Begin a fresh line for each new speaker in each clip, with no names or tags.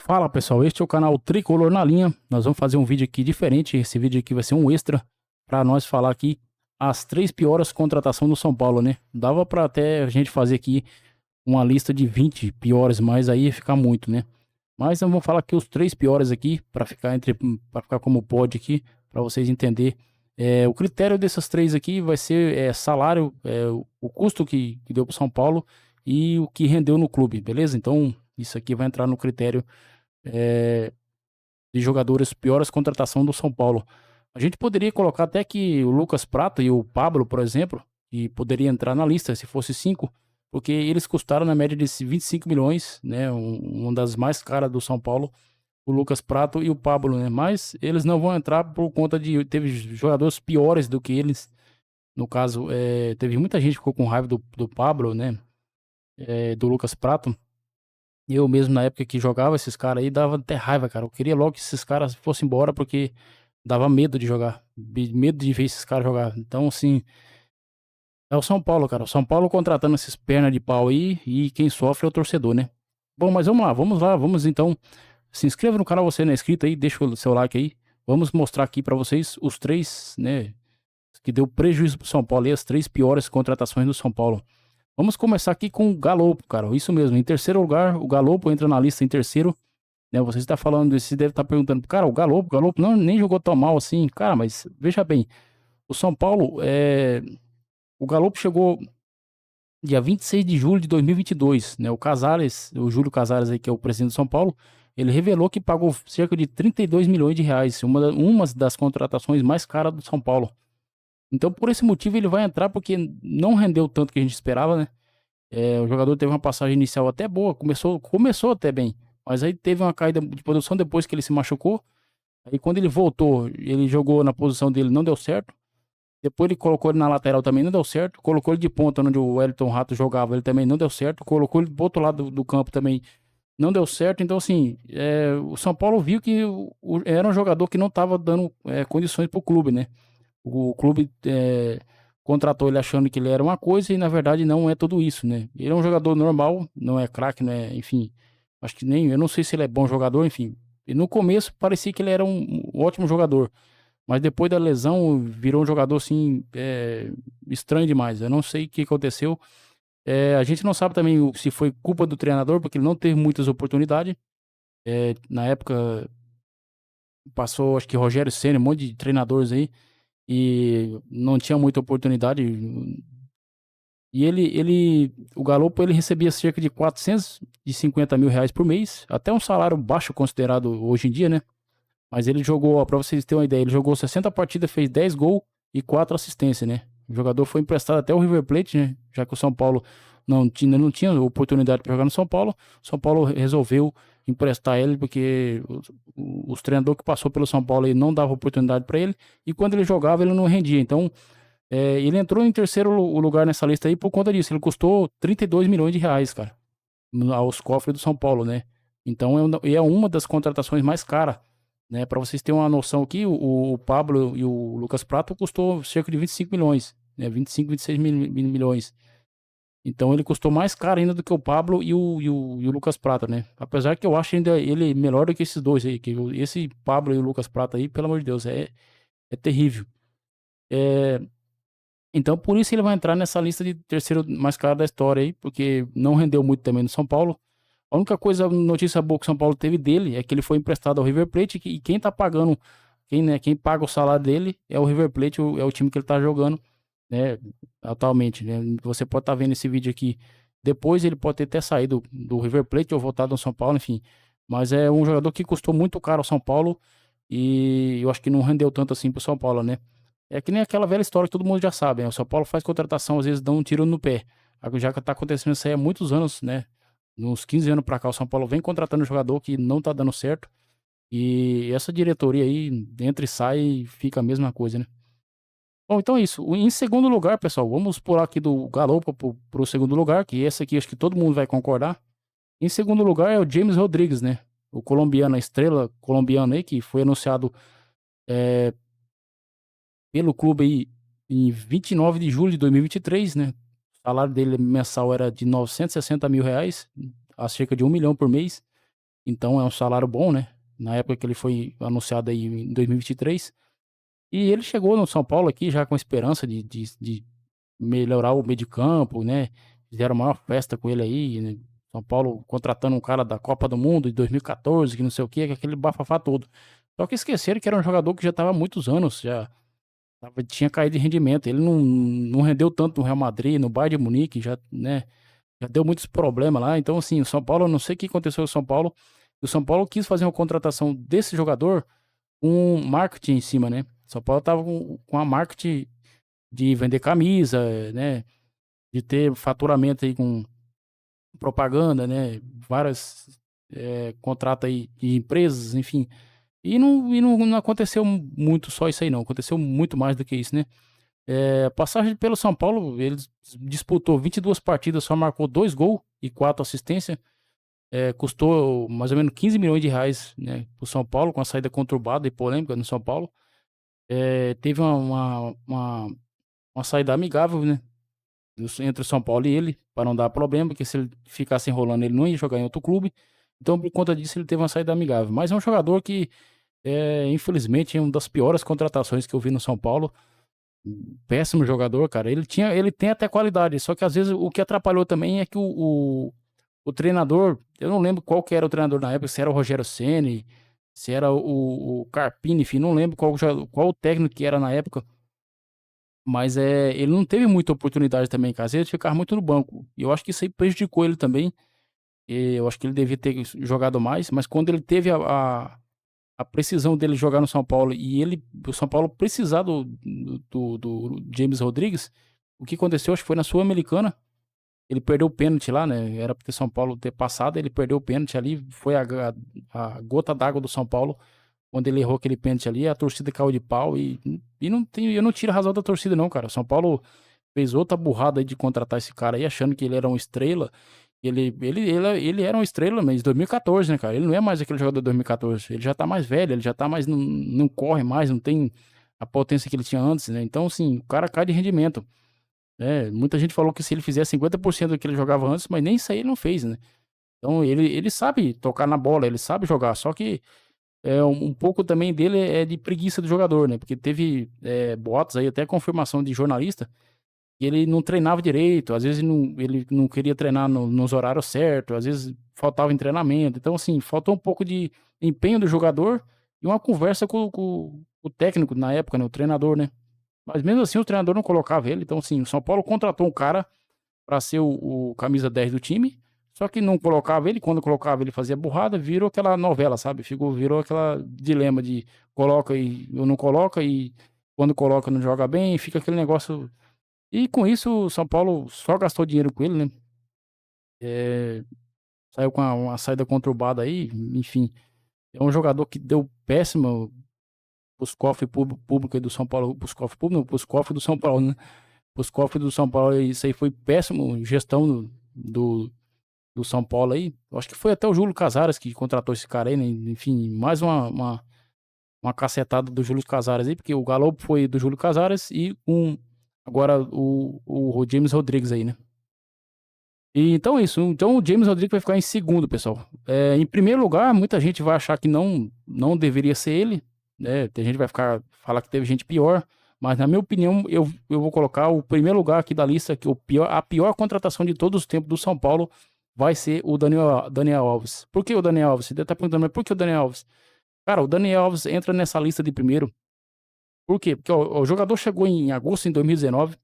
Fala pessoal, este é o canal Tricolor na Linha. Nós vamos fazer um vídeo aqui diferente. Esse vídeo aqui vai ser um extra para nós falar aqui as três piores contratações do São Paulo, né? Dava para até a gente fazer aqui uma lista de 20 piores, mas aí ia ficar muito, né? Mas nós vamos falar aqui os três piores aqui para ficar como pode aqui para vocês entender. O critério dessas três aqui vai ser salário, o custo que deu para São Paulo e o que rendeu no clube, beleza? Então isso aqui vai entrar no critério eh, de jogadores piores contratação do São Paulo. A gente poderia colocar até que o Lucas Prato e o Pablo, por exemplo, que poderia entrar na lista se fosse cinco, porque eles custaram na média de 25 milhões, né? Uma das mais caras do São Paulo, o Lucas Prato e o Pablo, né? Mas eles não vão entrar por conta de teve jogadores piores do que eles. No caso, teve muita gente que ficou com raiva do Pablo, né? Do Lucas Prato. Eu mesmo, na época que jogava esses caras aí, dava até raiva, cara. Eu queria logo que esses caras fossem embora, porque dava medo de jogar. Medo de ver esses caras jogar. Então, assim, é o São Paulo, cara. O São Paulo contratando esses pernas de pau aí, e quem sofre é o torcedor, né? Bom, mas vamos lá, vamos então. Se inscreva no canal, você não é inscrito aí, deixa o seu like aí. Vamos mostrar aqui pra vocês os três, né, que deu prejuízo pro São Paulo e as três piores contratações do São Paulo. Vamos começar aqui com o Galopo, cara. Isso mesmo. Em terceiro lugar, o Galopo entra na lista em terceiro, né? Você está falando, você deve estar perguntando, cara, o Galopo não nem jogou tão mal assim, cara, mas veja bem, o São Paulo, o Galopo chegou dia 26 de julho de 2022, né? O Casares, o Júlio Casares aí, que é o presidente do São Paulo, ele revelou que pagou cerca de 32 milhões de reais, uma das contratações mais caras do São Paulo. Então, por esse motivo, ele vai entrar porque não rendeu tanto que a gente esperava, né? O jogador teve uma passagem inicial até boa, começou até bem, mas aí teve uma caída de produção depois que ele se machucou. Aí quando ele voltou, ele jogou na posição dele, não deu certo. Depois ele colocou ele na lateral também, não deu certo. Colocou ele de ponta, onde o Wellington Rato jogava, ele também não deu certo. Colocou ele do outro lado do campo também, não deu certo. Então, assim, o São Paulo viu que era um jogador que não estava dando condições para o clube, né? O clube contratou ele achando que ele era uma coisa e na verdade não é tudo isso, né? Ele é um jogador normal, não é craque, né? Enfim, acho que nem, eu não sei se ele é bom jogador, enfim. E no começo parecia que ele era um ótimo jogador, mas depois da lesão virou um jogador assim, estranho demais. Eu não sei o que aconteceu. A gente não sabe também se foi culpa do treinador, porque ele não teve muitas oportunidades. Na época passou, acho que Rogério Ceni, um monte de treinadores aí e não tinha muita oportunidade. E o Galopo, ele recebia cerca de 450 mil reais por mês, até um salário baixo considerado hoje em dia, né? Mas ele jogou, pra vocês terem uma ideia, ele jogou 60 partidas, fez 10 gols e 4 assistências, né? O jogador foi emprestado até o River Plate, né? Já que o São Paulo não tinha oportunidade para jogar no São Paulo, o São Paulo resolveu emprestar ele porque os treinadores que passou pelo São Paulo aí não dava oportunidade para ele e quando ele jogava ele não rendia. Então, ele entrou em terceiro lugar nessa lista aí por conta disso. Ele custou 32 milhões de reais, cara, aos cofres do São Paulo, né? Então é uma das contratações mais caras, né? Para vocês terem uma noção aqui, o Pablo e o Lucas Prato custou cerca de 25 milhões, né? 25, 26 milhões. Então ele custou mais caro ainda do que o Pablo e o Lucas Prato, né? Apesar que eu acho ainda ele melhor do que esses dois aí, que esse Pablo e o Lucas Prato aí, pelo amor de Deus, é terrível. É, Então, por isso ele vai entrar nessa lista de terceiro mais caro da história aí, porque não rendeu muito também no São Paulo. A única coisa, notícia boa que o São Paulo teve dele é que ele foi emprestado ao River Plate e quem tá pagando, quem paga o salário dele é o River Plate, é o time que ele tá jogando, né, atualmente, né? Você pode estar vendo esse vídeo aqui. Depois ele pode ter até saído do River Plate ou voltado ao São Paulo, enfim. Mas é um jogador que custou muito caro ao São Paulo e eu acho que não rendeu tanto assim pro São Paulo, né? É que nem aquela velha história que todo mundo já sabe, né? O São Paulo faz contratação, às vezes dá um tiro no pé. Já que tá acontecendo isso aí há muitos anos, né? Uns 15 anos pra cá, o São Paulo vem contratando jogador que não tá dando certo. E essa diretoria aí entra e sai e fica a mesma coisa, né? Bom, então é isso. Em segundo lugar, pessoal, vamos pular aqui do Galopo pro segundo lugar, que esse aqui acho que todo mundo vai concordar. Em segundo lugar é o James Rodrigues, né? O colombiano, a estrela colombiana aí, que foi anunciado pelo clube aí em 29 de julho de 2023, né? O salário dele mensal era de 960 mil reais, a cerca de 1 milhão por mês. Então é um salário bom, né? Na época que ele foi anunciado aí em 2023. E ele chegou no São Paulo aqui já com esperança de melhorar o meio de campo, né? Fizeram a maior festa com ele aí, né? São Paulo contratando um cara da Copa do Mundo de 2014, que não sei o quê, que aquele bafafá todo. Só que esqueceram que era um jogador que já estava há muitos anos, já tinha caído de rendimento. Ele não rendeu tanto no Real Madrid, no Bayern de Munique, já, né? Já deu muitos problemas lá. Então, assim, o São Paulo, eu não sei o que aconteceu com o São Paulo. O São Paulo quis fazer uma contratação desse jogador com marketing em cima, né? São Paulo tava com a marketing de vender camisa, né? De ter faturamento aí com propaganda, né? Várias contratos aí de empresas, enfim. E não aconteceu muito só isso aí, não. Aconteceu muito mais do que isso, né? Passagem pelo São Paulo, ele disputou 22 partidas, só marcou 2 gols e 4 assistências. Custou mais ou menos 15 milhões de reais, né, pro São Paulo, com a saída conturbada e polêmica no São Paulo. Teve uma saída amigável, né, entre o São Paulo e ele, para não dar problema, porque se ele ficasse enrolando, ele não ia jogar em outro clube. Então, por conta disso, ele teve uma saída amigável. Mas é um jogador que, infelizmente, é uma das piores contratações que eu vi no São Paulo. Péssimo jogador, cara. Ele tem até qualidade, só que às vezes o que atrapalhou também é que o treinador, eu não lembro qual que era o treinador na época, se era o Rogério Ceni, se era o Carpini, enfim, não lembro qual o técnico que era na época, mas ele não teve muita oportunidade também, cara. Às vezes ele ficava muito no banco. E eu acho que isso aí prejudicou ele também. E eu acho que ele devia ter jogado mais, mas quando ele teve a precisão dele jogar no São Paulo e o São Paulo precisar do James Rodrigues, o que aconteceu, acho que foi na Sul-Americana. Ele perdeu o pênalti lá, né? Era porque São Paulo ter passado, ele perdeu o pênalti ali. Foi a gota d'água do São Paulo, quando ele errou aquele pênalti ali. A torcida caiu de pau e não tem, eu não tiro a razão da torcida, não, cara. O São Paulo fez outra burrada aí de contratar esse cara aí, achando que ele era uma estrela. Ele era uma estrela, mas em 2014, né, cara? Ele não é mais aquele jogador de 2014. Ele já tá mais velho, ele já tá mais. Não corre mais, não tem a potência que ele tinha antes, né? Então, assim, o cara cai de rendimento. Muita gente falou que se ele fizesse 50% do que ele jogava antes, mas nem isso aí ele não fez, né? Então ele sabe tocar na bola, ele sabe jogar, só que um pouco também dele é de preguiça do jogador, né? Porque teve boatos aí, até confirmação de jornalista, que ele não treinava direito, às vezes ele não queria treinar nos horários certos, às vezes faltava em treinamento. Então, assim, faltou um pouco de empenho do jogador e uma conversa com o técnico na época, né? O treinador, né? Mas mesmo assim o treinador não colocava ele. Então, assim, o São Paulo contratou um cara para ser o camisa 10 do time, só que não colocava ele. Quando colocava ele fazia burrada, virou aquela novela, sabe? Virou aquela dilema de coloca e ou não coloca, e quando coloca não joga bem, fica aquele negócio. E com isso o São Paulo só gastou dinheiro com ele, né? É, Saiu com uma saída conturbada aí, enfim. É um jogador que deu péssimo pros cofres públicos aí do São Paulo, pros cofres públicos, não, pros cofres do São Paulo, né? Pros cofres do São Paulo, isso aí foi péssimo, gestão do São Paulo aí. Eu acho que foi até o Júlio Casares que contratou esse cara aí, né? Enfim, mais uma cacetada do Júlio Casares aí, porque o Galo foi do Júlio Casares e agora o James Rodrigues aí, né? E então é isso. Então o James Rodrigues vai ficar em segundo, pessoal. Em primeiro lugar, muita gente vai achar que não deveria ser ele, né? Tem gente que vai falar que teve gente pior, mas na minha opinião, eu vou colocar o primeiro lugar aqui da lista, que a pior contratação de todos os tempos do São Paulo vai ser o Daniel Alves. Por que o Daniel Alves? Você deve estar perguntando, mas por que o Daniel Alves? Cara, o Daniel Alves entra nessa lista de primeiro. Por quê? Porque ó, o jogador chegou em agosto de 2019,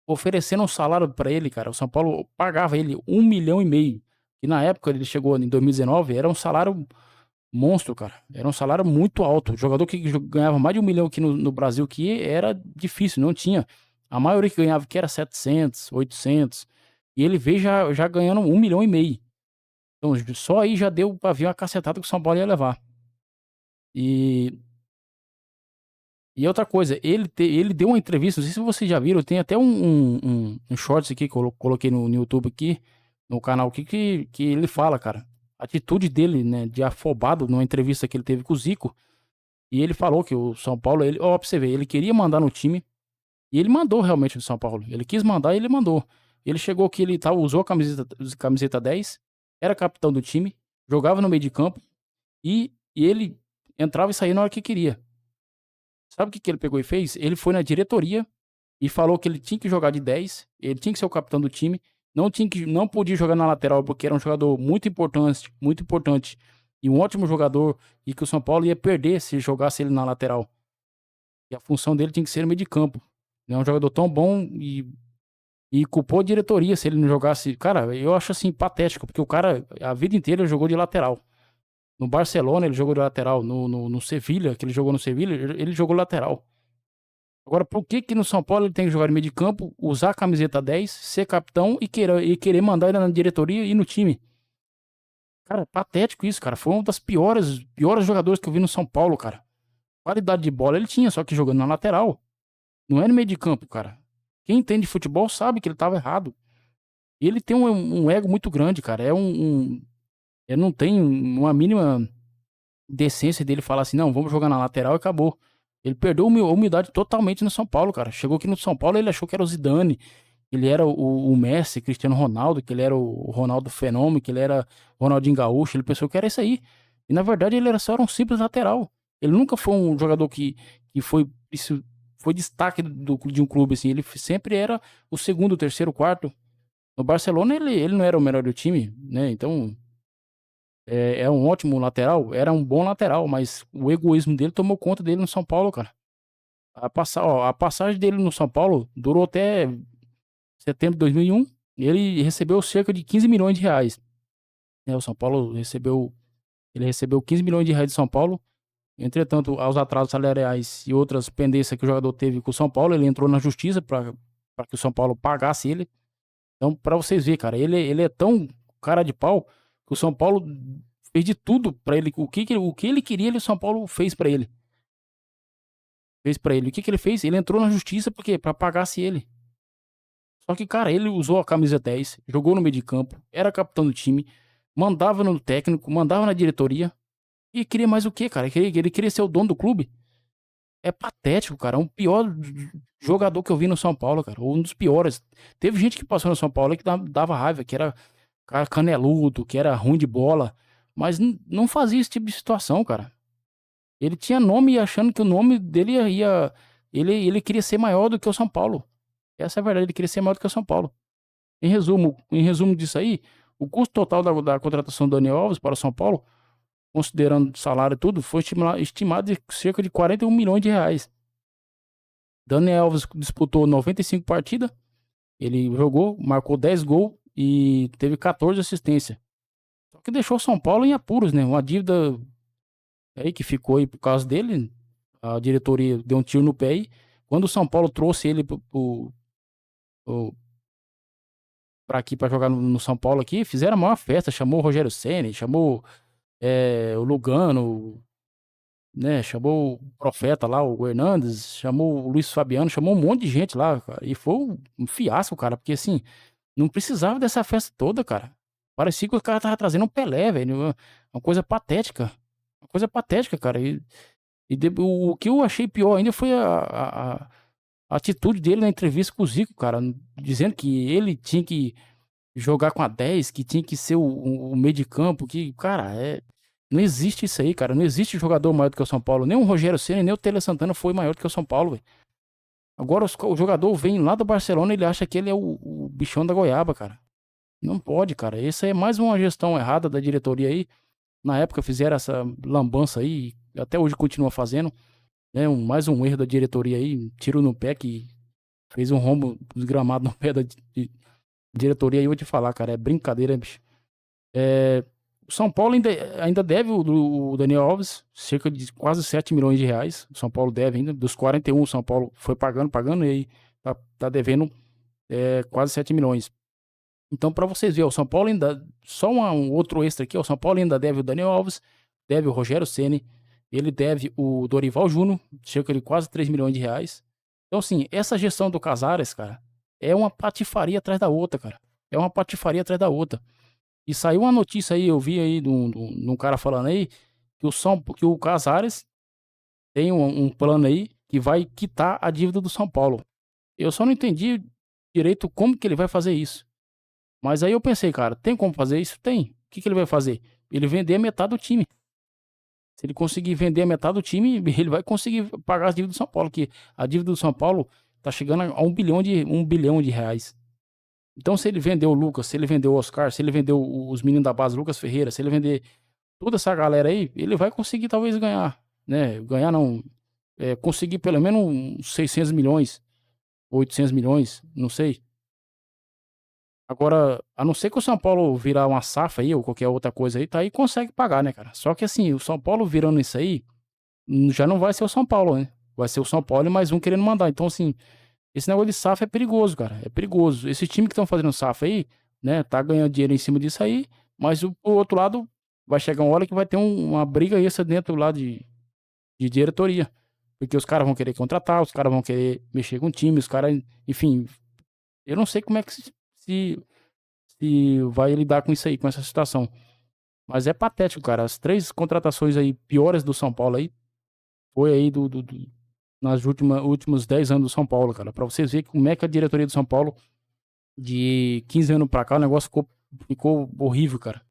oferecendo um salário pra ele, cara. O São Paulo pagava ele 1,5 milhão. E na época ele chegou em 2019, era um salário monstro, cara. Era um salário muito alto. O jogador que ganhava mais de 1 milhão aqui no Brasil, que era difícil, não tinha. A maioria que ganhava que era 700, 800. E ele veio já ganhando 1,5 milhão. Então só aí já deu pra ver uma cacetada que o São Paulo ia levar. E E outra coisa, ele deu uma entrevista, não sei se vocês já viram, tem até um shorts aqui que eu coloquei no YouTube aqui, no canal aqui, que ele fala, cara. A atitude dele, né, de afobado numa entrevista que ele teve com o Zico. E ele falou que o São Paulo, ó, pra você ver, ele queria mandar no time. E ele mandou realmente no São Paulo. Ele quis mandar e ele mandou. Ele chegou aqui, usou a camiseta 10, era capitão do time. jogava no meio de campo e ele entrava e saía na hora que queria. Sabe o que ele pegou e fez? Ele foi na diretoria e falou que ele tinha que jogar de 10, ele tinha que ser o capitão do time, não podia jogar na lateral porque era um jogador muito importante e um ótimo jogador e que o São Paulo ia perder se jogasse ele na lateral. E a função dele tinha que ser no meio de campo. Ele é um jogador tão bom e culpou a diretoria se ele não jogasse. Cara, eu acho assim patético, porque o cara a vida inteira jogou de lateral. No Barcelona ele jogou de lateral, no Sevilha, que ele jogou no Sevilha, ele jogou lateral. Agora, por que no São Paulo ele tem que jogar no meio de campo, usar a camiseta 10, ser capitão e querer mandar ele na diretoria e no time? Cara, patético isso, cara. Foi um das piores jogadores que eu vi no São Paulo, cara. Qualidade de bola ele tinha, só que jogando na lateral. Não é no meio de campo, cara. Quem entende de futebol sabe que ele tava errado. E ele tem um ego muito grande, cara. Ele não tem uma mínima decência dele falar assim, não, vamos jogar na lateral e acabou. Ele perdeu a humildade totalmente no São Paulo, cara. Chegou aqui no São Paulo, ele achou que era o Zidane, ele era o Messi, Cristiano Ronaldo, que ele era o Ronaldo Fenômeno, que ele era o Ronaldinho Gaúcho, ele pensou que era isso aí. E na verdade ele era só um simples lateral. Ele nunca foi um jogador que foi destaque de um clube, assim. Ele sempre era o segundo, terceiro, quarto. No Barcelona ele não era o melhor do time, né? Então é um ótimo lateral, era um bom lateral, mas o egoísmo dele tomou conta dele no São Paulo, cara. A passagem dele no São Paulo durou até setembro de 2001. E ele recebeu cerca de 15 milhões de reais. O São Paulo recebeu 15 milhões de reais de São Paulo. Entretanto, aos atrasos salariais e outras pendências que o jogador teve com o São Paulo, ele entrou na justiça para que o São Paulo pagasse ele. Então, para vocês verem, cara, ele é tão cara de pau que o São Paulo fez de tudo para ele. O que ele queria, o São Paulo fez para ele. Fez para ele. O que ele fez? Ele entrou na justiça porque para pagasse ele. Só que, cara, ele usou a camisa 10, jogou no meio de campo, era capitão do time, mandava no técnico, mandava na diretoria. E queria mais o quê, cara? Ele queria ser o dono do clube. É patético, cara. É um pior jogador que eu vi no São Paulo, cara. Um dos piores. Teve gente que passou no São Paulo que dava raiva, que era cara caneludo, que era ruim de bola. Mas não fazia esse tipo de situação, cara. Ele tinha nome e achando que o nome dele ele queria ser maior do que o São Paulo. Essa é a verdade, ele queria ser maior do que o São Paulo. Em resumo disso aí, o custo total da contratação do Daniel Alves para o São Paulo, considerando salário e tudo, foi estimado de cerca de 41 milhões de reais. Daniel Alves disputou 95 partidas, ele jogou, marcou 10 gols e teve 14 assistências. Só que deixou o São Paulo em apuros, né? Uma dívida aí que ficou aí por causa dele. A diretoria deu um tiro no pé e quando o São Paulo trouxe ele pra aqui, pra jogar no São Paulo aqui, fizeram a maior festa, chamou o Rogério Ceni, chamou o Lugano, né, chamou o Profeta lá, o Hernandes, chamou o Luiz Fabiano, chamou um monte de gente lá, cara, e foi um fiasco, cara, porque assim, não precisava dessa festa toda, cara. Parecia que o cara tava trazendo um Pelé, velho, uma coisa patética, cara, o que eu achei pior ainda foi a atitude dele na entrevista com o Zico, cara, dizendo que ele tinha que jogar com a 10, que tinha que ser o meio de campo, que, cara, não existe isso aí, cara. Não existe jogador maior do que o São Paulo. Nem o Rogério Ceni, nem o Tele Santana foi maior do que o São Paulo, velho. Agora o jogador vem lá do Barcelona e ele acha que ele é o bichão da goiaba, cara. Não pode, cara. Isso aí é mais uma gestão errada da diretoria aí. Na época fizeram essa lambança aí, e até hoje continua fazendo. Mais um erro da diretoria aí, um tiro no pé que fez um rombo desgramado no pé da diretoria aí. Eu vou te falar, cara, é brincadeira, bicho. O São Paulo ainda deve o Daniel Alves cerca de quase 7 milhões de reais. O São Paulo deve ainda. Dos 41, o São Paulo foi pagando e aí tá devendo quase 7 milhões. Então, para vocês verem, o São Paulo ainda. Só um outro extra aqui: o São Paulo ainda deve o Daniel Alves, deve o Rogério Ceni, ele deve o Dorival Júnior, cerca de quase 3 milhões de reais. Então, assim, essa gestão do Casares, cara, é uma patifaria atrás da outra, cara. É uma patifaria atrás da outra. E saiu uma notícia aí, eu vi aí de um cara falando aí que o Casares tem um plano aí que vai quitar a dívida do São Paulo. Eu só não entendi direito como que ele vai fazer isso. Mas aí eu pensei, cara, tem como fazer isso? Tem. O que ele vai fazer? ele vender a metade do time. Se ele conseguir vender a metade do time, ele vai conseguir pagar as dívidas do São Paulo, que a dívida do São Paulo tá chegando a um bilhão de reais. Então, se ele vender o Lucas, se ele vender o Oscar, se ele vender os meninos da base, Lucas Ferreira, se ele vender toda essa galera aí, ele vai conseguir talvez ganhar, né? Ganhar não, conseguir pelo menos uns 600 milhões, 800 milhões, não sei. Agora, a não ser que o São Paulo virar uma SAF aí, ou qualquer outra coisa aí, tá aí, consegue pagar, né, cara? Só que assim, o São Paulo virando isso aí, já não vai ser o São Paulo, né? Vai ser o São Paulo e mais um querendo mandar. Então, assim, esse negócio de SAF é perigoso, cara. É perigoso. Esse time que estão fazendo SAF aí, né, tá ganhando dinheiro em cima disso aí, mas o outro lado vai chegar uma hora que vai ter uma briga extra dentro lá de diretoria. Porque os caras vão querer contratar, os caras vão querer mexer com o time, os caras, enfim, eu não sei como é que se vai lidar com isso aí, com essa situação. Mas é patético, cara. As 3 contratações aí piores do São Paulo aí, foi aí nas últimos 10 anos do São Paulo, cara. Pra vocês verem como é que a diretoria do São Paulo, de 15 anos pra cá, o negócio ficou horrível, cara.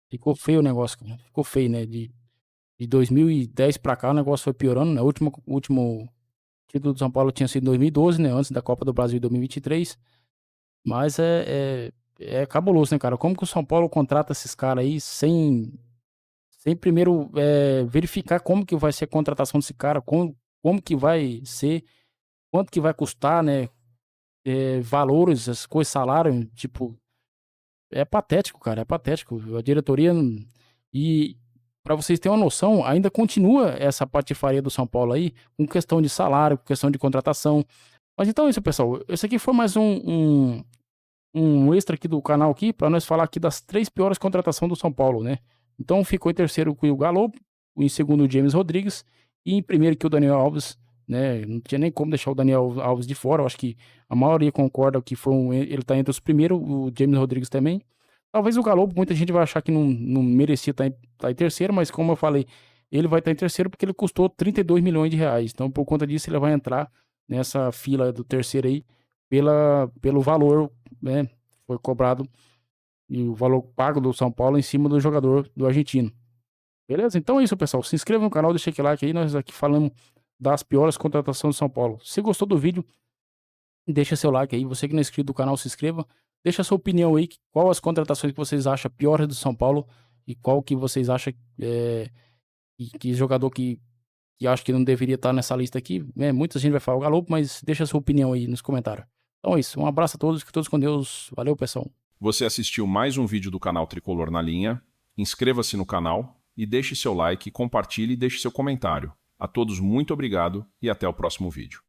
Ficou feio o negócio, cara. Ficou feio, né? De 2010 pra cá, o negócio foi piorando, né? O último título do São Paulo tinha sido em 2012, né? Antes da Copa do Brasil de 2023. Mas é cabuloso, né, cara? Como que o São Paulo contrata esses caras aí sem primeiro verificar como que vai ser a contratação desse cara, como que vai ser, quanto que vai custar, né? Valores, as coisas, salário, tipo, é patético, cara, é patético. A diretoria. E pra vocês terem uma noção, ainda continua essa patifaria do São Paulo aí, com questão de salário, com questão de contratação. Mas então é isso, pessoal. Esse aqui foi mais um extra aqui do canal aqui, para nós falar aqui das 3 piores contratações do São Paulo, né? Então ficou em terceiro o Galo, em segundo o James Rodrigues, e em primeiro que o Daniel Alves, né? Não tinha nem como deixar o Daniel Alves de fora, eu acho que a maioria concorda que ele tá entre os primeiros, o James Rodrigues também. Talvez o Galo, muita gente vai achar que não merecia estar em terceiro, mas como eu falei, ele vai estar em terceiro porque ele custou 32 milhões de reais. Então, por conta disso, ele vai entrar nessa fila do terceiro aí pelo valor, né? Foi cobrado e o valor pago do São Paulo em cima do jogador do argentino. Beleza? Então é isso, pessoal. Se inscreva no canal, deixa aquele like aí. Nós aqui falamos das piores contratações do São Paulo. Se gostou do vídeo, deixa seu like aí. Você que não é inscrito do canal, se inscreva. Deixa a sua opinião aí. Qual as contratações que vocês acham piores do São Paulo e qual que vocês acham que jogador que acha que não deveria estar nessa lista aqui. Muita gente vai falar o Galo, mas deixa a sua opinião aí nos comentários. Então é isso. Um abraço a todos. Que todos com Deus. Valeu, pessoal.
Você assistiu mais um vídeo do canal Tricolor na Linha. Inscreva-se no canal e deixe seu like, compartilhe e deixe seu comentário. A todos muito obrigado e até o próximo vídeo.